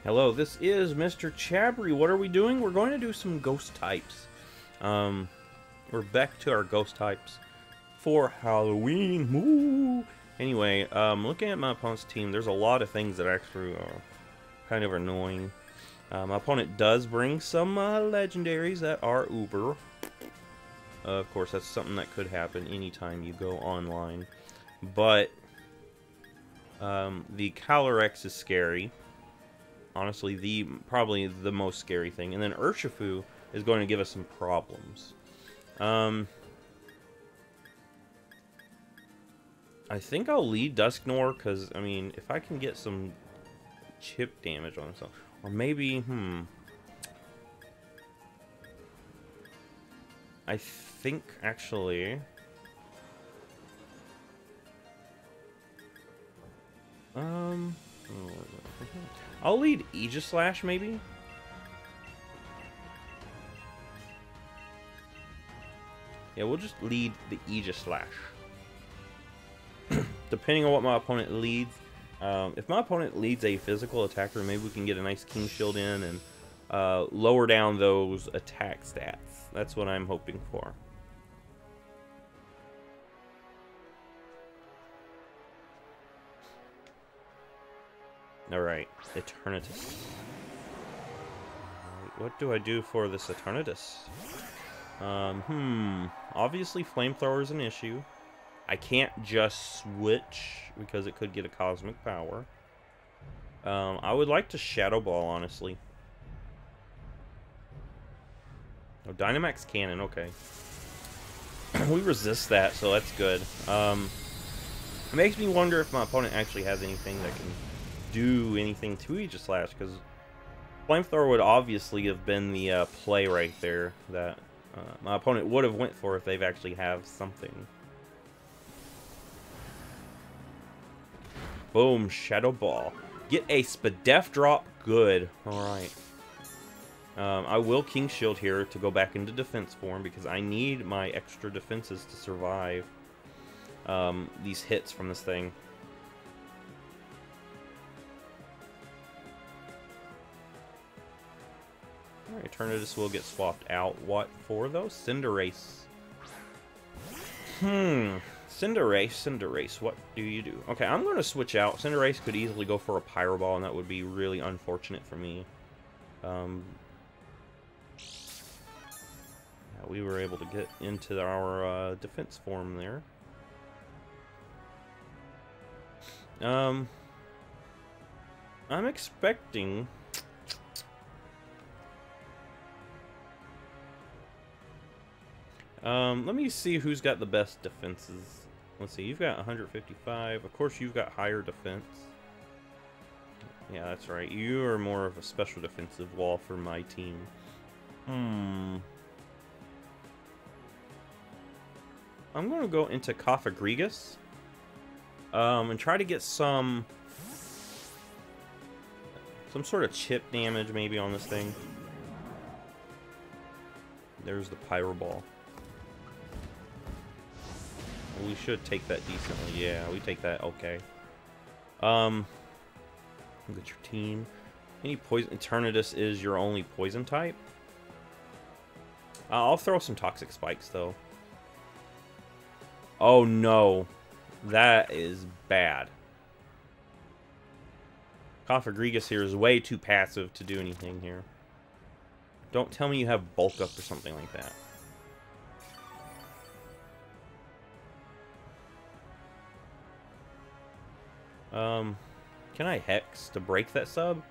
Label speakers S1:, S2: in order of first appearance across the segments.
S1: Hello, this is MrChabry. What are we doing? We're going to do some ghost types. We're back to our ghost types for Halloween. Woo! Anyway, looking at my opponent's team, there's a lot of things that actually are kind of annoying. My opponent does bring some legendaries that are uber. Of course, that's something that could happen anytime you go online. But the Calyrex is scary. Honestly, probably the most scary thing. And then Urshifu is going to give us some problems. I think I'll lead Dusknoir because, I mean, if I can get some chip damage on himself. Or maybe, I think, actually... I'll lead Aegislash, maybe? Yeah, we'll just lead the Aegislash. Depending on what my opponent leads. If my opponent leads a physical attacker, maybe we can get a nice King Shield in and lower down those attack stats. That's what I'm hoping for. Alright, Eternatus. What do I do for this Eternatus? Obviously Flamethrower is an issue. I can't just switch because it could get a Cosmic Power. I would like to Shadow Ball, honestly. Oh, Dynamax Cannon, okay. We resist that, so that's good. It makes me wonder if my opponent actually has anything that can do anything to Aegislash, because Flamethrower would obviously have been the play right there that my opponent would have went for if they've actually have something. Boom, Shadow Ball. Get a Spadef drop, good. Alright. I will King Shield here to go back into defense form because I need my extra defenses to survive these hits from this thing. Alright, Eternatus will get swapped out. What for, though? Cinderace. Cinderace, what do you do? Okay, I'm going to switch out. Cinderace could easily go for a Pyro Ball, and that would be really unfortunate for me. Yeah, we were able to get into our defense form there. I'm expecting... let me see who's got the best defenses. Let's see, you've got 155. Of course, you've got higher defense. Yeah, that's right. You are more of a special defensive wall for my team. I'm going to go into Cofagrigus. And try to get some sort of chip damage maybe on this thing. There's the Pyro Ball. We should take that decently. Yeah, we take that okay. Look at your team. Any poison? Eternatus is your only poison type. I'll throw some Toxic Spikes though. Oh no, that is bad. Cofagrigus here is way too passive to do anything here. Don't tell me you have Bulk Up or something like that. Can I Hex to break that sub?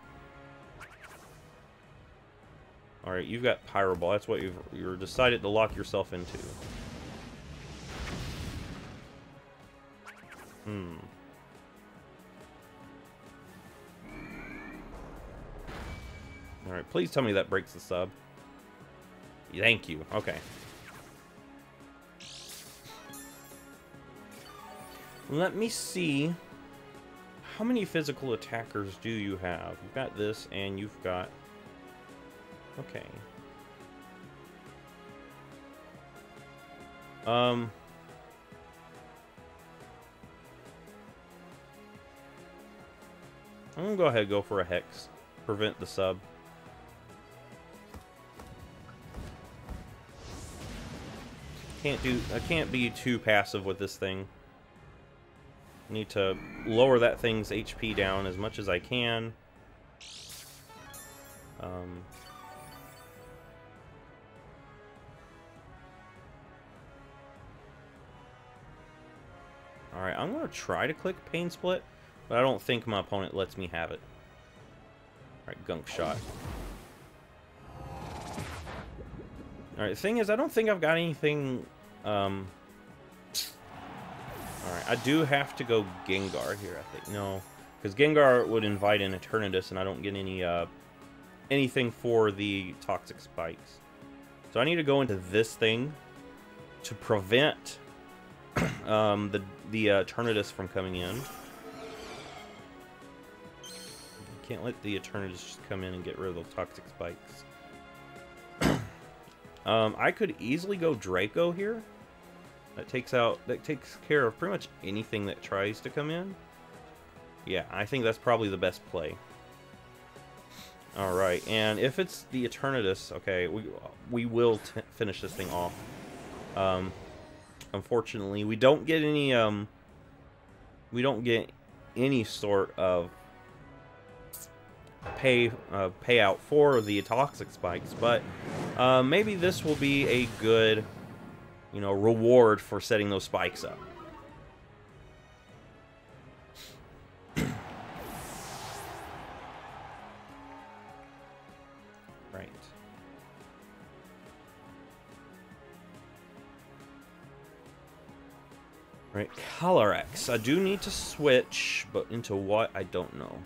S1: Alright, you've got Pyro Ball. That's what you're decided to lock yourself into. Alright, please tell me that breaks the sub. Thank you. Okay. Let me see. How many physical attackers do you have? You've got this, and you've got... Okay. I'm gonna go ahead and go for a Hex. prevent the sub. I can't be too passive with this thing. I need to lower that thing's HP down as much as I can. Alright, I'm going to try to click Pain Split, but I don't think my opponent lets me have it. Alright, Gunk Shot. Alright, the thing is, I don't think I've got anything... Alright, I do have to go Gengar here, I think. No, because Gengar would invite an Eternatus, and I don't get any, anything for the Toxic Spikes. So I need to go into this thing to prevent the Eternatus from coming in. Can't let the Eternatus just come in and get rid of those Toxic Spikes. I could easily go Draco here. That takes care of pretty much anything that tries to come in. Yeah, I think that's probably the best play. Alright, and if it's the Eternatus, okay, we will finish this thing off. Unfortunately, we don't get any sort of payout for the Toxic Spikes, but maybe this will be a good, you know, reward for setting those spikes up. Right. Right, Calyrex. I do need to switch, but into what, I don't know.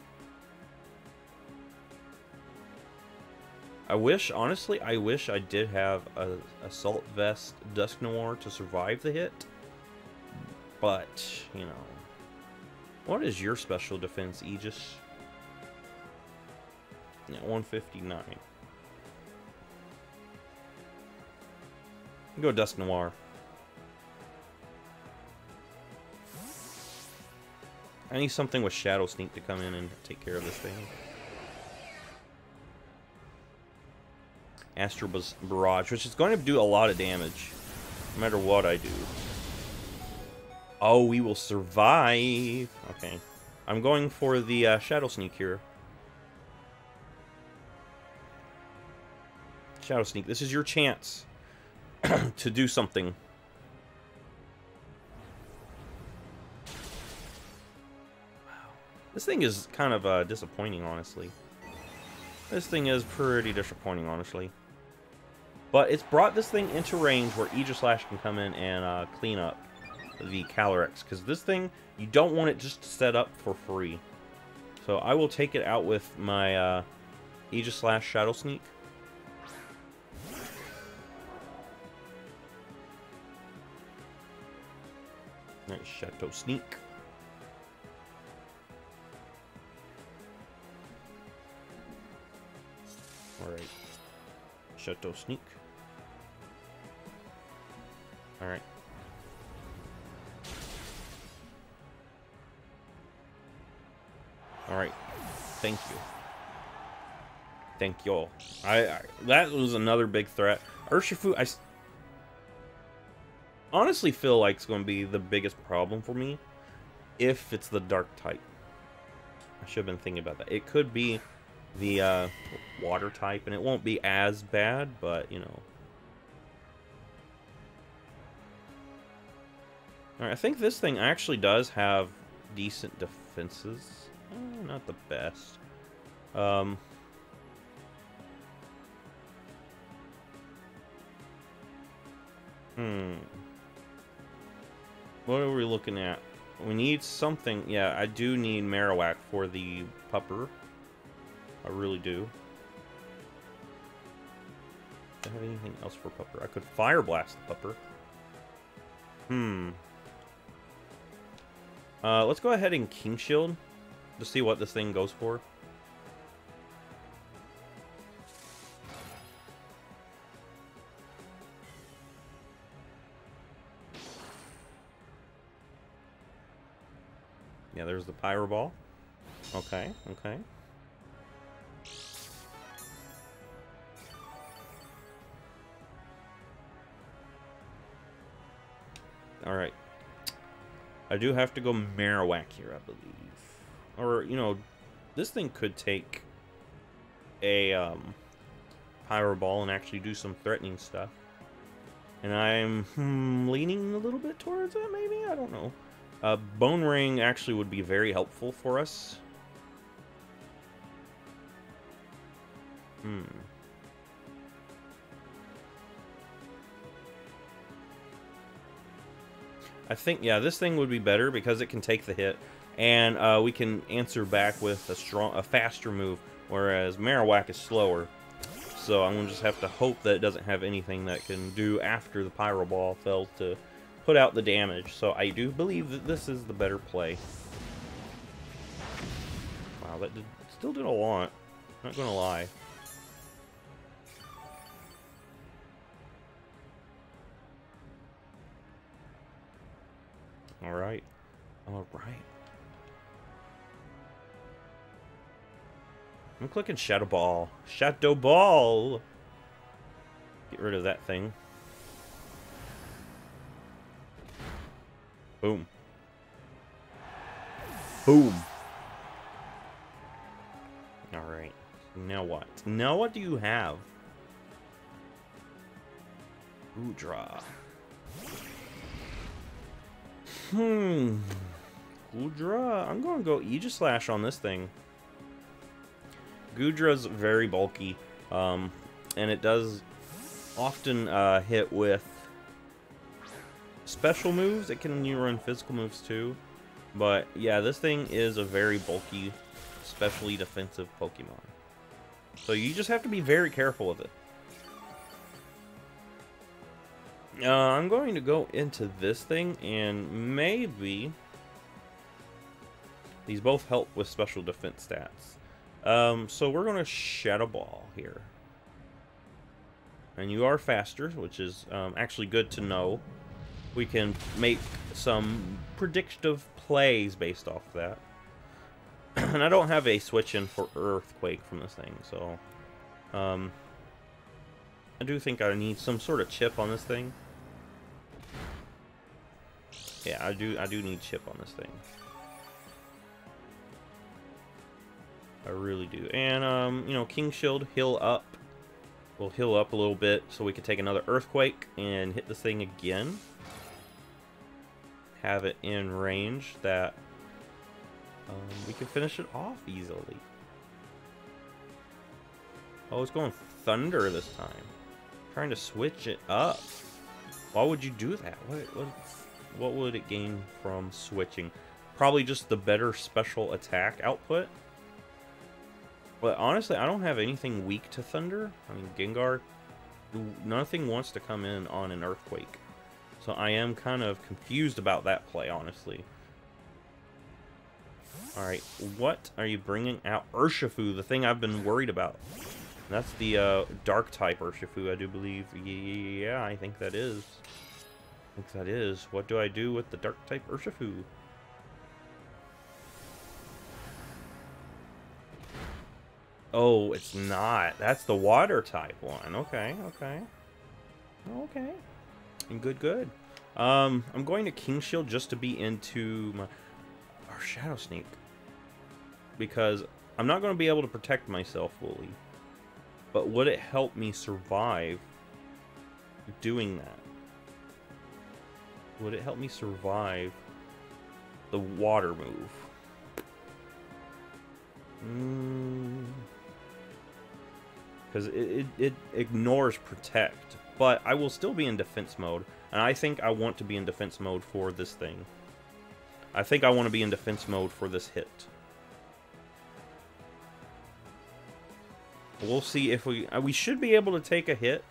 S1: Honestly, I wish I did have a Assault Vest Dusknoir to survive the hit. But, you know. What is your special defense, Aegis? Yeah, 159. Go Dusknoir. I need something with Shadow Sneak to come in and take care of this thing. Astral Barrage, which is going to do a lot of damage, no matter what I do. Oh, we will survive. Okay. I'm going for the Shadow Sneak here. Shadow Sneak, this is your chance to do something. This thing is kind of disappointing, honestly. This thing is pretty disappointing, honestly. But it's brought this thing into range where Aegislash can come in and clean up the Calyrex. Because this thing, you don't want it just set up for free. So I will take it out with my Aegislash Shadow Sneak. Nice Shadow Sneak. Alright. Shadow Sneak. Alright. Alright. Thank you. Thank y'all. That was another big threat. Urshifu, I honestly feel like it's going to be the biggest problem for me if it's the dark type. I should have been thinking about that. It could be the water type, and it won't be as bad, but you know. Alright, I think this thing actually does have decent defenses. Not the best. What are we looking at? We need something. Yeah, I do need Marowak for the pupper. I really do. Do I have anything else for pupper? I could Fire Blast the pupper. Let's go ahead and King Shield to see what this thing goes for. Yeah, there's the Pyro Ball. Okay, okay. Alright. I do have to go Marowak here, I believe. Or, you know, this thing could take a Pyro Ball and actually do some threatening stuff. And I'm leaning a little bit towards it, maybe? I don't know. Bone Ring actually would be very helpful for us. I think, yeah, this thing would be better because it can take the hit. And we can answer back with a faster move, whereas Marowak is slower. So I'm going to just have to hope that it doesn't have anything that can do after the Pyro Ball fails to put out the damage. So I do believe that this is the better play. Wow, that still did a lot. Not going to lie. Alright. Alright. I'm clicking Shadow Ball. Shadow Ball! Get rid of that thing. Boom. Boom. Alright. Now what? Now what do you have? Goodra. Goodra. I'm going to go Aegislash on this thing. Goodra's very bulky, and it does often hit with special moves. It can run physical moves too, but yeah, this thing is a very bulky, especially defensive Pokemon. So you just have to be very careful with it. I'm going to go into this thing, and maybe these both help with special defense stats. So we're going to Shadow Ball here. And you are faster, which is actually good to know. We can make some predictive plays based off of that. And I don't have a switch in for Earthquake from this thing, so I do think I need some sort of chip on this thing. Yeah, I do need chip on this thing. I really do. And, you know, King Shield, heal up. We'll heal up a little bit so we can take another Earthquake and hit this thing again. Have it in range that we can finish it off easily. Oh, it's going Thunder this time. Trying to switch it up. Why would you do that? What would it gain from switching? Probably just the better special attack output. But honestly, I don't have anything weak to Thunder. I mean, Gengar, nothing wants to come in on an Earthquake. So I am kind of confused about that play, honestly. Alright, what are you bringing out? Urshifu, the thing I've been worried about. That's the Dark-type Urshifu, I do believe. Yeah, I think that is. I think that is. What do I do with the Dark-type Urshifu? Oh, it's not. That's the Water-type one. Okay, okay. Okay. And good. I'm going to King Shield just to be into our Shadow Sneak. Because I'm not going to be able to protect myself fully. But would it help me survive doing that? Would it help me survive the water move? Because it ignores Protect. But I will still be in defense mode. And I think I want to be in defense mode for this thing. I think I want to be in defense mode for this hit. We'll see if we should be able to take a hit.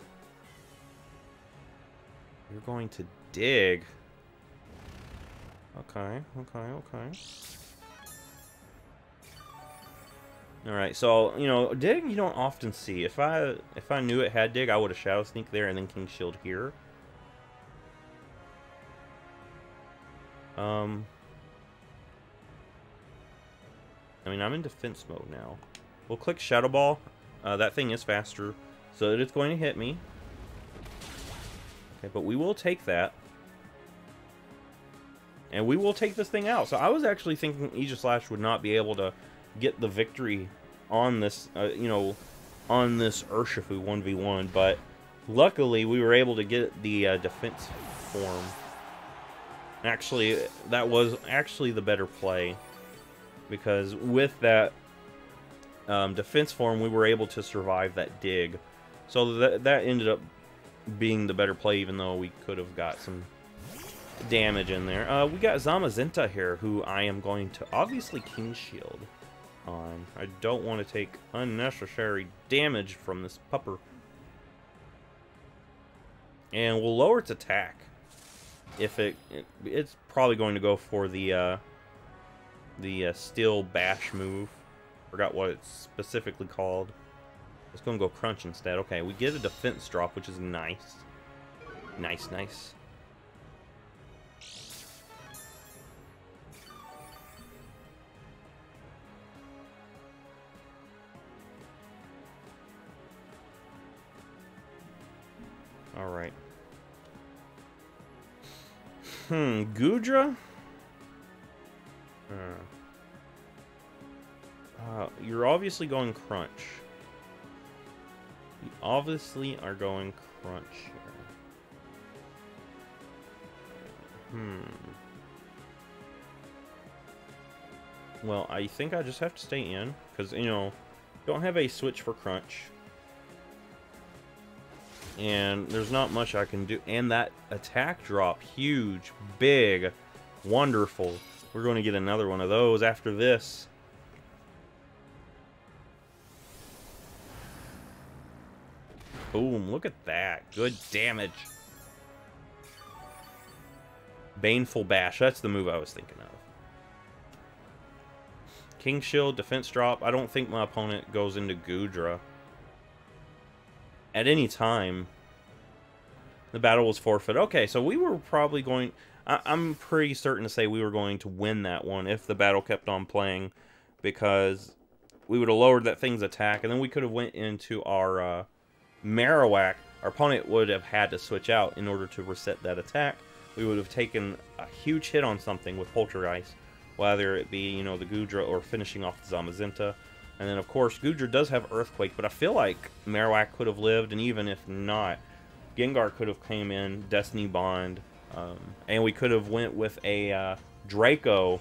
S1: You're going to dig. Okay. Alright, so, you know, dig you don't often see. If I knew it had dig, I would have Shadow Sneak there and then King Shield here. I mean, I'm in defense mode now. We'll click Shadow Ball. That thing is faster, so it is going to hit me. Okay, but we will take that. And we will take this thing out. So I was actually thinking Aegislash would not be able to get the victory on this, you know, on this Urshifu 1v1. But luckily, we were able to get the defense form. Actually, that was actually the better play. Because with that defense form, we were able to survive that dig. So that ended up being the better play, even though we could have got some damage in there. We got Zamazenta here, who I am going to obviously King Shield on. I don't want to take unnecessary damage from this pupper. And we'll lower its attack. If it's probably going to go for the Steel Bash move. Forgot what it's specifically called. It's going to go Crunch instead. Okay, we get a defense drop, which is nice. Nice, nice. Alright. Goodra? You're obviously going Crunch. You obviously are going Crunch here. Well, I think I just have to stay in. Because, you know, don't have a switch for Crunch. And there's not much I can do. And that attack drop, huge, big, wonderful. We're going to get another one of those after this. Boom, look at that. Good damage. Baneful Bash, that's the move I was thinking of. King Shield, defense drop. I don't think my opponent goes into Goodra. At any time, the battle was forfeit. Okay, so we were probably going... I'm pretty certain to say we were going to win that one if the battle kept on playing, because we would have lowered that thing's attack, and then we could have went into our Marowak. Our opponent would have had to switch out in order to reset that attack. We would have taken a huge hit on something with Poltergeist, whether it be, you know, the Goodra or finishing off the Zamazenta. And then, of course, Goodra does have Earthquake, but I feel like Marowak could have lived, and even if not, Gengar could have came in, Destiny Bond, and we could have went with a Draco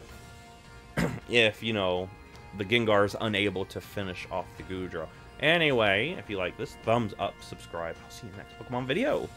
S1: if, you know, the Gengar's unable to finish off the Goodra. Anyway, if you like this, thumbs up, subscribe. I'll see you in the next Pokemon video.